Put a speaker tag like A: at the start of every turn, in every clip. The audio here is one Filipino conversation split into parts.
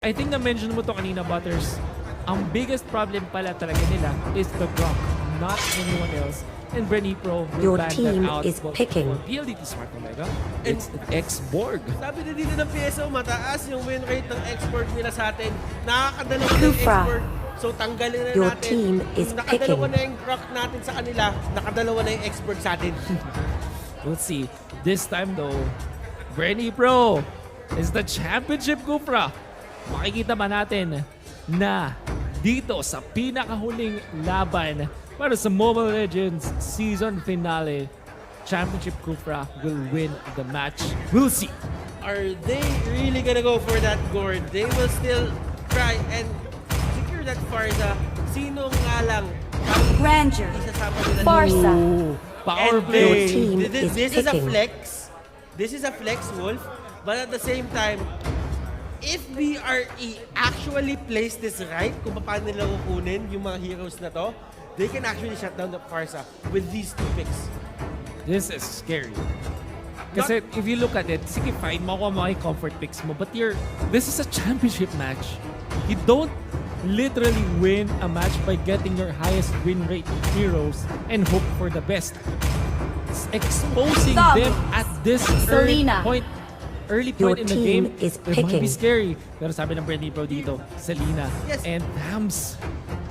A: I think na-mention mo to kanina, Butters. Ang biggest problem pala talaga nila is the Grok, not anyone else. And BREN EPRO will
B: Your
A: ban
B: team
A: that out
B: is
A: for
B: picking.
A: PLDT Smart Omega. It's X-Borg.
C: Sabi na dito ng PSO, mataas yung win rate ng export nila sa atin. Nakakadalawa ng
B: Kufra.
C: export. So tanggalin na
B: Your
C: natin.
B: team is
C: Nakadalawa
B: picking.
C: na yung rock natin sa kanila. Nakadalawa na yung export sa atin.
A: We'll see. This time though, BREN EPRO is the championship Kufra. Makikita ba natin na dito sa pinakahuling laban para sa Mobile Legends Season Finale, Championship Kufra will win the match. We'll see.
C: Are they really gonna go for that gourd? They will still try and secure that Farza. Sino nga lang ang
D: Grandeur.
C: isasama nila?
D: Farsa.
A: Ooh, power
C: And
A: play.
B: team
C: this
B: is
C: is a
B: picking.
C: flex. This is a flex, Wolf. But at the same time, if BRE actually plays this right, kung paano nila kukunin yung mga heroes na to, they can actually shut down the Farsa with these two picks.
A: This is scary. Kasi if you look at it, sige fine, makuha mo yung comfort picks mo, but this is a championship match. You don't literally win a match by getting your highest win rate heroes and hope for the best. It's exposing
D: Stop.
A: them at this early
D: Selena.
A: point
B: Your
A: in the
B: team
A: game.
B: is
A: It might be
B: picking.
A: scary. Pero sabi ng BREN EPRO dito, Selena
C: Yes.
A: and Hams.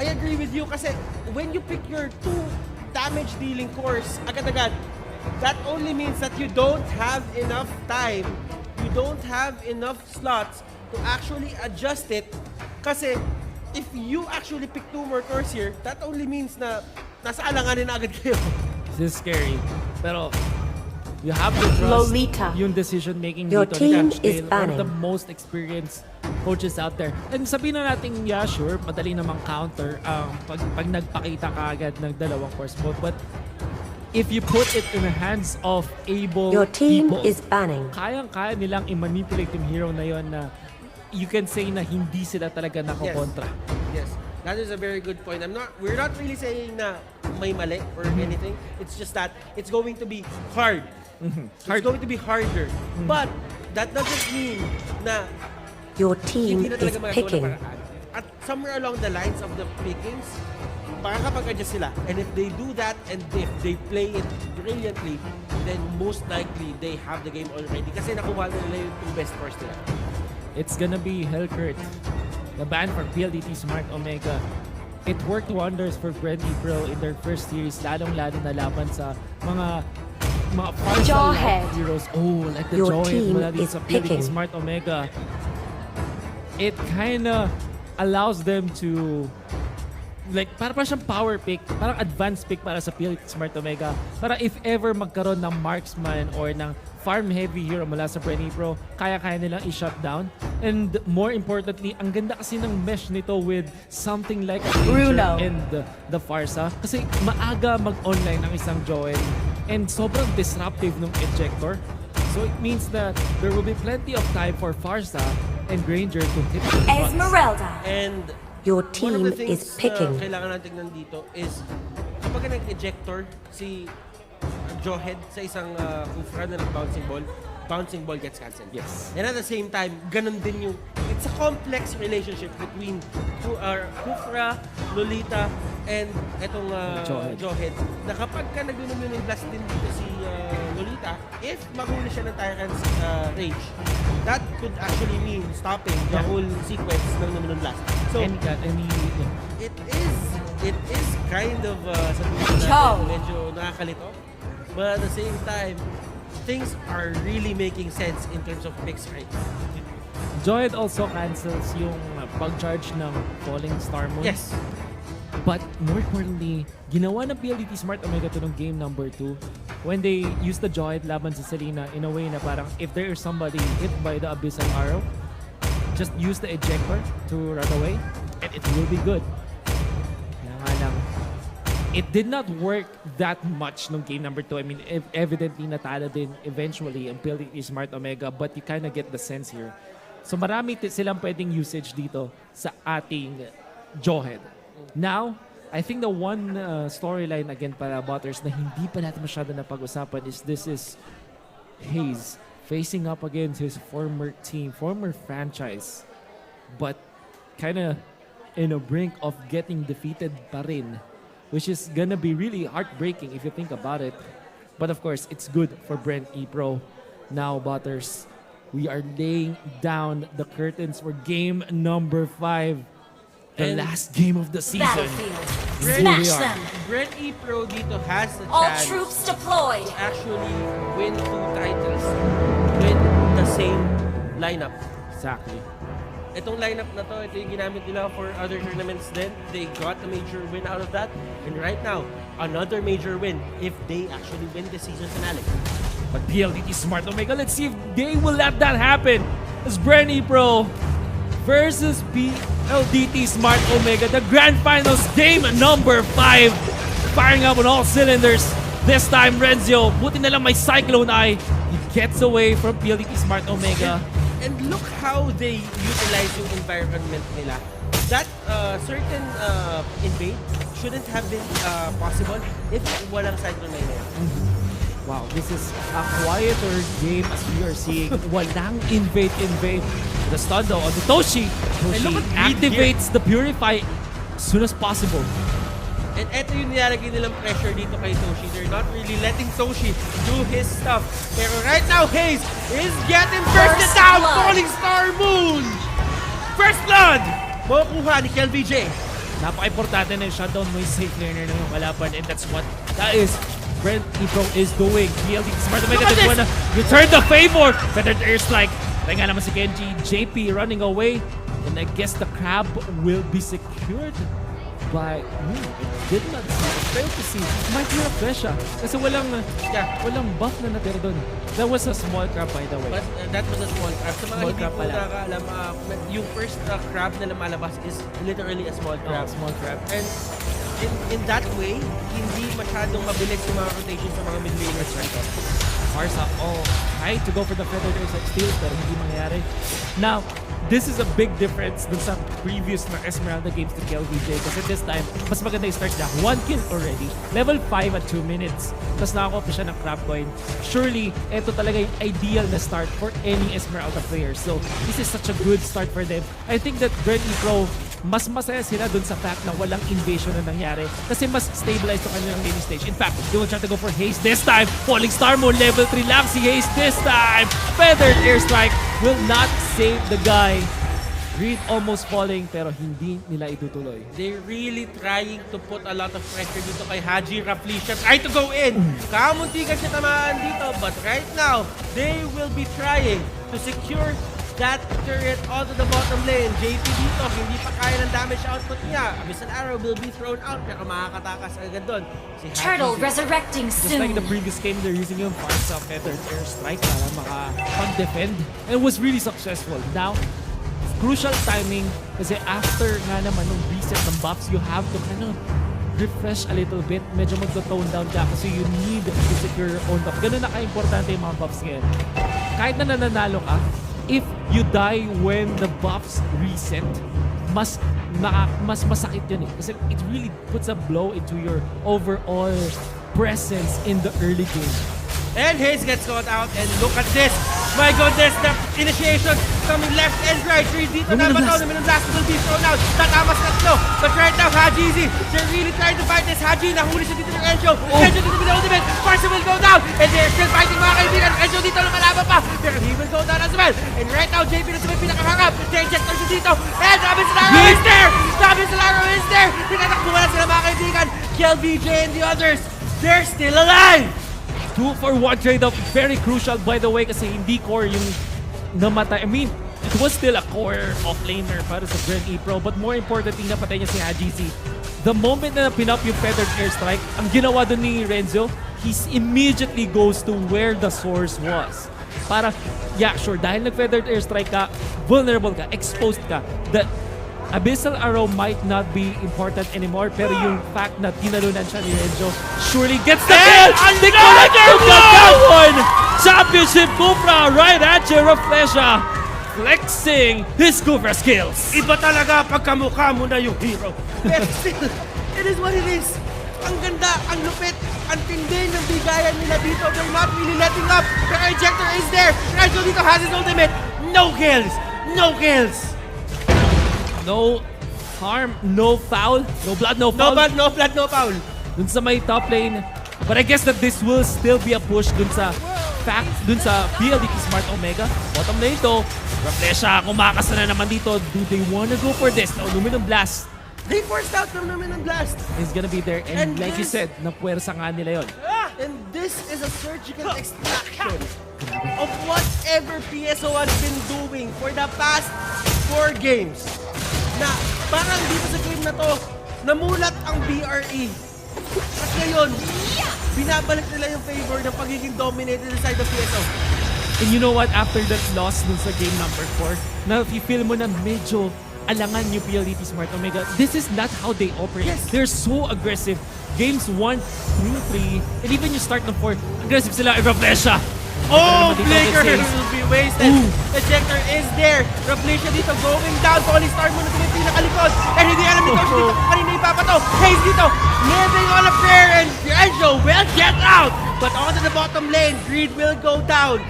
C: I agree with you kasi when you pick your two damage dealing cores agad-agad, that only means that you don't have enough time, you don't have enough slots to actually adjust it. Kasi if you actually pick two more cores here, that only means na nasa alanganin na agad kayo.
A: This is scary. Pero you have to trust
D: Lolita.
A: yung decision making
B: Your
A: dito ni
B: team
A: Coach
B: is
A: Dale, one of the
B: banning.
A: most experienced coaches out there. And sabihin na natin, yeah, sure, madali namang counter pag nagpakita ka agad ng dalawang course mode. But if you put it in the hands of able
B: Your team
A: people,
B: is banning.
A: kayang-kaya nilang i-manipulate yung hero na yon na you can say na hindi sila talaga nakokontra.
C: Yes, that is a very good point. We're not really saying na may mali or anything. It's just that it's going to be hard.
A: Hard.
C: It's going to be harder. But that doesn't mean na
B: Your team
C: hindi na
B: is
C: talaga magagawa ng
B: picking.
C: paraan. At somewhere along the lines of the pickings, makakapag-adjust sila. And if they do that and if they play it brilliantly, then most likely they have the game already kasi nakuha nila yung two best first nila.
A: It's gonna be Hellkurt, the ban for PLDT Smart Omega. It worked wonders for BREN EPRO in their first series, lalong-lalo na laban sa mga
D: Jawhead.
A: partial heroes. Oh, like the
B: Your
A: Jawhead
B: team
A: mula dito
B: is
A: sa PLDT
B: picking.
A: Smart Omega. It kinda allows them to like para siyang power pick, parang advanced pick para sa PLDT Smart Omega. Para if ever magkaroon ng marksman or ng farm heavy hero mula sa BREN EPRO, kaya-kaya nilang i-shut down. And more importantly, ang ganda kasi ng mesh nito with something like a Ranger
D: Bruno.
A: and the Farsa. Kasi maaga mag-online ang isang Joel and sobrang disruptive ng ejector. So it means that there will be plenty of time for Farsa and Granger to hit the shots.
D: Esmeralda.
C: And
B: Your
C: one of
B: team
C: the things
B: is picking.
C: na kailangan natin tignan dito is kapag nag-ejector si Jawhead sa isang Kufra na bouncing ball gets cancelled.
A: Yes.
C: And at the same time, ganun din yung, it's a complex relationship between Kufra, Lolita, and etong Jawhead. Na kapag ka nag-Luminum Blast din dito si Lolita, if mahuli siya ng Tyrant's range, that could actually mean stopping the whole sequence ng Luminum Blast. So, it is kind of sabihin
D: Ciao.
C: natin medyo nakakalito. But at the same time, things are really making sense in terms of picks right now.
A: Joyd also cancels yung pag-charge ng Falling Star Moon.
C: Yes.
A: But more importantly, ginawa ng PLDT Smart Omega to ng game number 2 when they use the Joyd laban sa Selena in a way na parang if there is somebody hit by the Abyssal Arrow, just use the ejector to run away and it will be good. Kaya nga lang, it did not work that much nung game number 2. I mean, evidently natalo din eventually ang PLDT Smart Omega, but you kind of get the sense here. So marami silang pwedeng usage dito sa ating Jawhead. Now, I think the one storyline again para Butters na hindi pa natin masyado napag-usapan is this is Hayes facing up against his former team, former franchise. but kind of in a brink of getting defeated pa rin, which is gonna be really heartbreaking if you think about it. But of course, it's good for BREN EPRO. Now, Butters, we are laying down the curtains for game number 5. The
C: And
A: last game of the season.
B: Battlefield.
A: Here
B: Smash
A: we are.
B: them.
C: BREN EPRO dito has a
B: All
C: chance
B: troops deployed.
C: to actually win 2 titles with the same lineup.
A: Exactly.
C: Itong lineup na to, ito yung ginamit nila for other tournaments din. They got a major win out of that. And right now, another major win if they actually win the season finale.
A: But PLDT Smart Omega, let's see if they will let that happen. It's BREN EPRO versus PLDT Smart Omega, the Grand Finals game number 5. Firing up on all cylinders. This time, Renzo, buti na lang may Cyclone Eye. He gets away from PLDT Smart Omega.
C: And look how they utilize yung environment nila. That certain invade shouldn't have been possible if walang Cyclone Eye na yan.
A: Wow, this is a quieter game as we are seeing. Walang invade. The stun though on the Toshi.
C: And look
A: Toshi
C: at Reed
A: activates the Purify as soon as possible.
C: And eto yung nilalagay nilang pressure dito kay Toshi. They're not really letting Toshi do his stuff. Pero right now, Hayes is getting bursted down!
B: blood.
C: Falling Star Moon! First blood! Makukuha ni KLVJ.
A: Napaka-importante na yung shutdown mo yung safe learner ng yung kalaban, and that's what that is BREN EPRO is doing. PLDT Smart Omega
C: Look at
A: just
C: this!
A: wanna return the favor. Feathered Airstrike. Kaya nga naman si Genji, JP running away. And I guess the crab will be secured by... it did not see. It failed to see. Might be a pressure. Kasi walang buff na natira doon. That was a small crab, by the way.
C: But that was a small crab. Sa mga
A: Small
C: hindi
A: crab
C: po
A: pala.
C: nakakaalam, yung first crab na lumalabas is literally a small crab.
A: Small crab.
C: And in that way, hindi masyadong mabilis yung mga rotations sa mga mid laners right now.
A: Marsa, tried to go for the feathered airstrike steal, pero hindi mangyari. Now, this is a big difference dun sa previous na Esmeralda games to KLVJ kasi this time, mas maganda yung start niya. 1 kill already. Level 5 at 2 minutes. Tapos nakakuha pa siya ng crab coin. Surely, ito talaga yung ideal na start for any Esmeralda player. So, this is such a good start for them. I think that BREN EPRO, mas masaya sila dun sa fact na walang invasion na nangyari kasi mas stabilized yung kanilang laning stage. In fact, they will try to go for Haze this time. Falling Star Moon, level 3 lang si Haze this time. Feathered Airstrike will not save the guy. Reed almost falling pero hindi nila itutuloy.
C: They're really trying to put a lot of pressure dito kay Haji Raflisha. Try to go in. Kamunti ka siya tamaan dito. But right now, they will be trying to secure that turret onto the bottom lane. JP dito, hindi pa kaya ng damage output niya. Abyssal Arrow will be thrown out pero makakatakas agad doon. Si
B: Turtle
C: Haji,
B: resurrecting
A: Just like
B: soon.
A: the previous game, they're using yung parts of Feathered Airstrike para makapag-defend. And it was really successful. Now, crucial timing kasi after nga naman ng reset ng buffs, you have to kind of refresh a little bit. Medyo magto-tone down ka kasi you need to secure your own buff. Ganun na ka-importante yung mga buffs ngayon. Kahit na nananalo ka, if you die when the buffs reset, mas masakit yun eh. Kasi it really puts a blow into your overall presence in the early game.
C: And Hayes gets caught out and look at this. My goodness, the initiation coming left and right. Reed dito na ba ito? The blast will be thrown out. Tatamas tatlo. But right now, Haji, they're really trying to fight this. Haji, nahuli siya dito ng Enjo. Enjo dito with the ultimate. Marcia will go down. And they're still fighting mga kaibigan. Enjo dito lumalaban pa. Pero he will go down as well. And right now, JP na sa may pinakahangap. The injector siya dito. And Abyssal Arrow is there. Abyssal Arrow is there. Tinatakbo na sila mga kaibigan. KLVJ and the others, they're still alive.
A: 2-for-1 trade-off, very crucial by the way kasi hindi core yung namatay. I mean, it was still a core offlaner para sa BREN EPRO but more importantly, napatay niya si Haji Z. The moment na pinap yung Feathered Airstrike, ang ginawa doon ni Renzo, he immediately goes to where the source was. Para, yeah, sure, dahil nag-Feathered Airstrike ka, vulnerable ka, exposed ka. The Abyssal Arrow might not be important anymore pero yung fact na tinalunan siya ni Renzo surely gets the kill! They connected that one! Championship Kufra right at you, Raflesha! Flexing his Kufra skills!
C: Iba talaga pagkamukha mo na yung hero. Pero still, it is what it is. Ang ganda, ang lupit, ang tindi ng bigayan nila dito. They're not really letting up. The ejector is there. Renzo dito has his ultimate. No kills! No kills!
A: no harm, no foul, no blood, no
C: No
A: foul.
C: blood, no blood, no foul.
A: Dun sa may top lane. But I guess that this will still be a push dun sa dun sa BLDT Smart Omega. Bottom lane to. Reflesha, kumakas na naman dito. Do they wanna go for this? No, Luminum Blast
C: They forced out the Luminous Blast.
A: is gonna be there. And,
C: And
A: like you
C: this-
A: said, napuwersa nga nila yon.
C: And this is a surgical extraction of whatever PSO has been doing for the past 4 games. Na parang dito sa game na to, namulat ang BRE. At ngayon, binabalik nila yung favor ng pagiging dominated side of PSO.
A: And you know what? After that loss dun sa game number 4, na feel mo na medyo alangan yung PLDT Smart Omega. This is not how they operate.
C: Yes.
A: They're so aggressive. Games 1 through 3, and even you start ng 4, aggressive sila. Reflesha!
C: Oh,
A: Dito,
C: Flicker
A: this is-
C: will be wasted.
A: Ooh.
C: Ejector is there. Reflection dito going down. Polystar muna sa may pinakalikod. And hindi alam ni Coach dito kung kanina ipapato. Haze dito, living on a prayer, and Angel will get out. But onto the bottom lane, Greed will go down.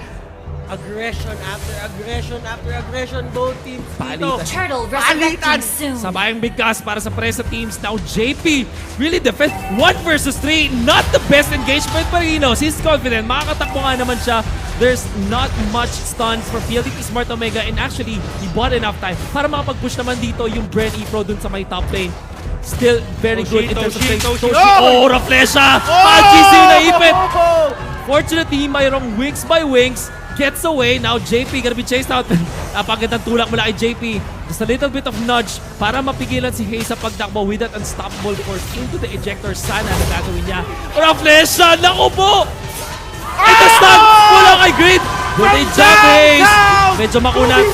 C: Aggression after aggression after aggression. Both teams dito.
A: Palitan.
D: Turtle
C: Palitan.
D: resurrecting soon.
A: Sabayang bigkas para sa Presa teams. Now JP really defend 1 versus 3. Not the best engagement but he knows he's confident. Makakatakbo nga naman siya. There's not much stuns for PLDT Smart Omega, and actually he bought enough time para makapag-push naman dito yung BREN EPRO dun sa may top lane. Still very good in terms of strength.
C: Toshi.
A: Oh, Reflesha! GC na ipit! Fortunately, mayroong wings by wings. Gets away. Now JP gonna be chased out. Napagandang tulak mula kay JP. Just a little bit of nudge para mapigilan si Hayes sa pagtakbo with that unstoppable force into the ejector. Sana na gagawin niya. Reflesha! Naku po! Ito stun! Mula kay Grid! Good day, Jack Hayes! Medyo makunat.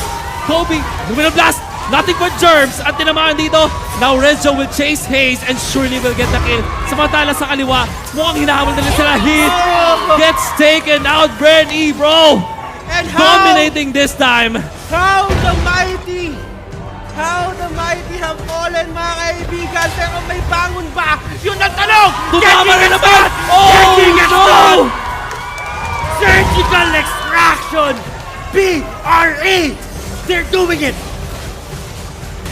A: Kobe! Luminum Blast! Nothing but germs! At tinamaan dito. Now Renzo will chase Hayes and surely will get the kill. Samantala sa kaliwa, mukhang hinahamon nila sila. Hit! Gets taken out, BREN EPRO!
C: And how
A: Dominating this time.
C: the mighty have fallen, mga kaibigan. Pero may bangon ba? Yun ang tanong!
A: Tumama na
C: Getting
A: naman!
C: it done!
A: Oh
C: Getting it
A: no!
C: done! Surgical extraction! BRE! They're doing it!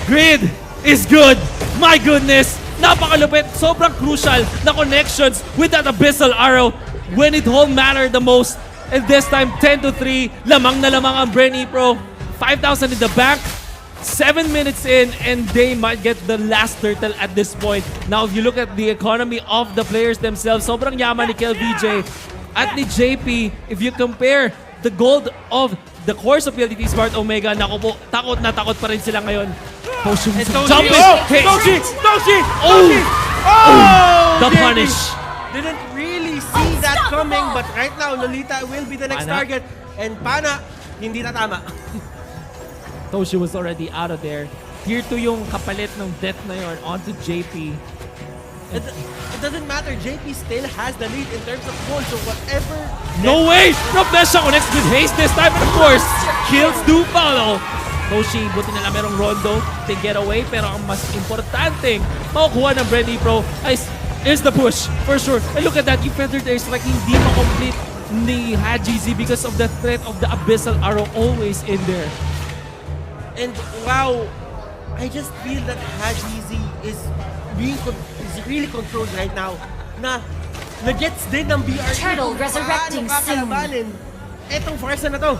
A: Grid is good. My goodness. Napakalupit. Sobrang crucial na connections with that abyssal arrow when it all mattered the most. And this time, 10-3. Lamang na lamang ang BREN EPRO. 5,000 in the bank. 7 minutes in, and they might get the last turtle at this point. Now, if you look at the economy of the players themselves, sobrang yaman ni Kel VJ at ni JP. If you compare the gold of the course of PLDT Smart Omega, naku po, takot na takot pa rin sila ngayon. Toshi
C: And
A: was
C: Toshi,
A: jumping.
C: oh!
A: Hey.
C: Toshi!
A: Oh!
C: Oh!
A: The
C: JP
A: punish.
C: Didn't really see that coming, but right now, Lolita will be the next
A: Pana.
C: target. And Pana, hindi na tama.
A: Toshi was already out of there. Tier 2 yung kapalit ng death na yun onto JP.
C: It doesn't matter. JP still has the lead in terms of goals, so whatever.
A: No way! Reflesha connects with Haste this time, and of course, kills do follow. Toshi, buti na lang merong Rondo to get away, pero ang mas importanteng makukuha ng BREN EPRO is the push, for sure. And look at that, yung Feathered Airstrike hindi ma-complete ni Hajizi because of the threat of the Abyssal Arrow always in there.
C: And wow, I just feel that Hajizi is really controlled right now. Na gets din ng BRE.
D: Turtle
C: kung
D: resurrecting
C: paano kakalabanin etong farsa na to.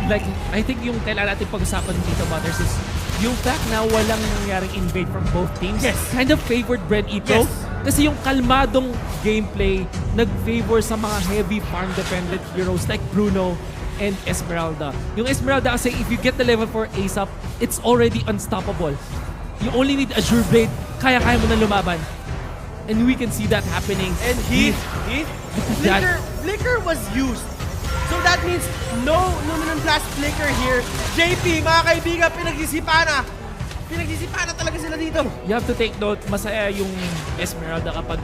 A: Like, I think yung kailangan natin pag-usapan dito, Butters, is yung fact na walang nangyaring invade from both teams
C: Yes.
A: kind of favored BREN EPRO.
C: Yes.
A: Kasi yung kalmadong gameplay nag-favor sa mga heavy farm-dependent heroes like Bruno and Esmeralda. Yung Esmeralda kasi, if you get the level 4 ASAP, it's already unstoppable. You only need Azure Blade, kaya-kaya mo na lumaban. And we can see that happening.
C: And
A: That-
C: Flicker was used. So that means no Luminous Blast Flicker here. JP, mga kaibigan, pinagsisipana. Pinagsisipana talaga sila dito.
A: You have to take note, masaya yung Esmeralda kapag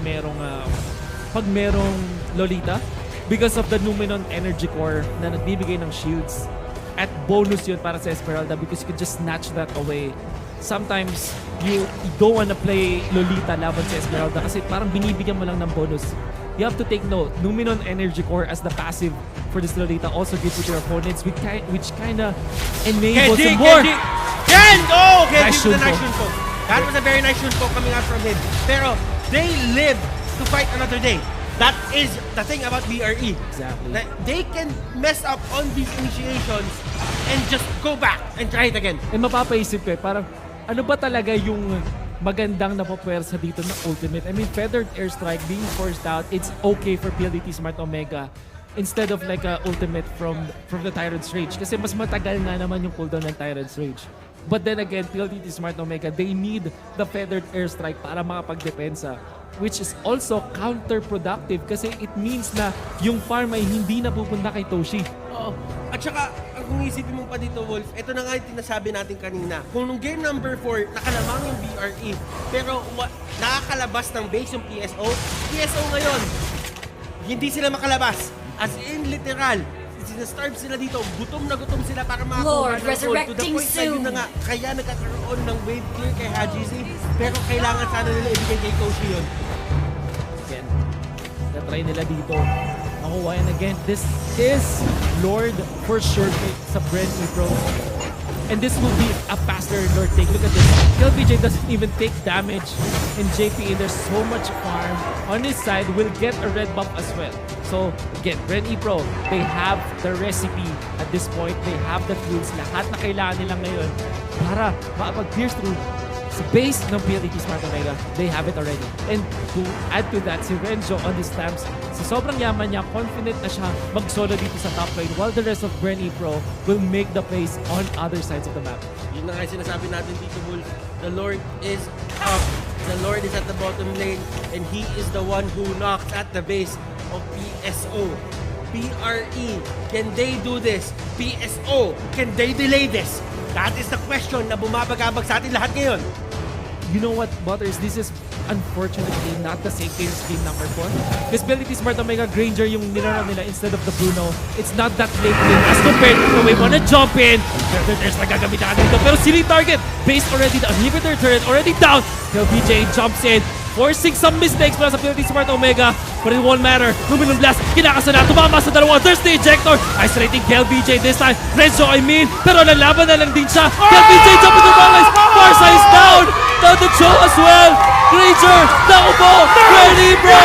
A: merong Lolita because of the Numenon Energy Core na nagbibigay ng shields. At bonus yun para sa Esmeralda because you can just snatch that away. Sometimes, you don't wanna play Lolita laban sa Esmeralda kasi parang binibigyan mo lang ng bonus. You have to take note, Numenon Energy Core as the passive for this Lolita also gives it to your opponents which kinda enables some more.
C: Yan! Oh, okay,
A: Nice
C: give me the
A: shunko.
C: nice shunko. That was a very nice shunko coming out from him. Pero they live to fight another day. That is the thing about BRE.
A: Exactly.
C: That they can mess up on these initiations and just go back and try it again.
A: And mapapaisip ko parang ano ba talaga yung magandang napapwersa dito ng ultimate? I mean, feathered airstrike being forced out, it's okay for PLDT Smart Omega instead of like a ultimate from the Tyrant's Rage. Kasi mas matagal nga naman yung cooldown ng Tyrant's Rage. But then again, PLDT Smart Omega, they need the feathered airstrike para makapagdepensa, which is also counterproductive kasi it means na yung farm ay hindi na pupunta kay Toshi.
C: Oo. At saka, kung isipin mo pa dito, Wolf, ito na nga yung tinasabi natin kanina. Kung nung game number 4, nakalamang yung BRE, pero nakakalabas ng base yung PSO ngayon, hindi sila makalabas. As in, literal. Sinastarve sila dito, gutom na gutom sila para makakuha
D: Lord,
C: ng gold. To the
D: resurrecting
C: point na yun na
D: soon.
C: nga, kaya nagkakaroon ng wave clear kay Haji Z, pero kailangan sana nila ibigay kay Toshi yun.
A: Again, na-try nila dito. Makuha yan again. This is Lord for sure sa BREN EPRO. And this will be a faster Lord take. Look at this. KLBJ doesn't even take damage. And JP, there's so much farm on his side, will get a red buff as well. So, again, BREN EPRO, they have the recipe at this point. They have the tools. Lahat na kailangan nila ngayon para makapag-pierce through sa base ng PLDT Smart Omega. They have it already. And to add to that, si Renzo on the stamps, sa sobrang yaman niya, confident na siya mag-solo dito sa top lane while the rest of BREN EPRO will make the plays on other sides of the map.
C: Yun na nga yung sinasabi natin dito, Wolf. The Lord is up. The Lord is at the bottom lane and he is the one who knocks at the base of PSO. BRE, can they do this? PSO, can they delay this? That is the question na bumabagabag sa atin lahat ngayon.
A: You know what, Butters? This is unfortunately not the same case as game number 4. Because PLDT Smart Omega Granger yung nilaro nila instead of the Bruno. It's not that late game as compared to we wanna jump in. There's nagagamitan dito. Pero sili target. Based already, the inhibitor turret already down. KLBJ jumps in. Forcing some mistakes para sa PLDT Smart Omega. But it won't matter. Luminum Blast, kinakasa na. Tumama sa dalawa. There's the ejector. Isolating KLBJ this time. Renzo, I mean. Pero nalaban na lang din siya. KLBJ jumping to the lines. Farsa is down. Down the Joe as well. Granger, nakupo. Ready, bro.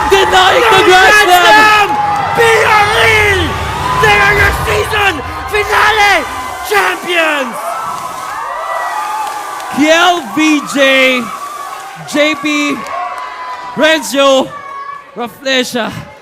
A: Denying the Grand Slam.
C: BRE! They are your season finale champions!
A: KLBJ, JP, Renzo, Raflesha.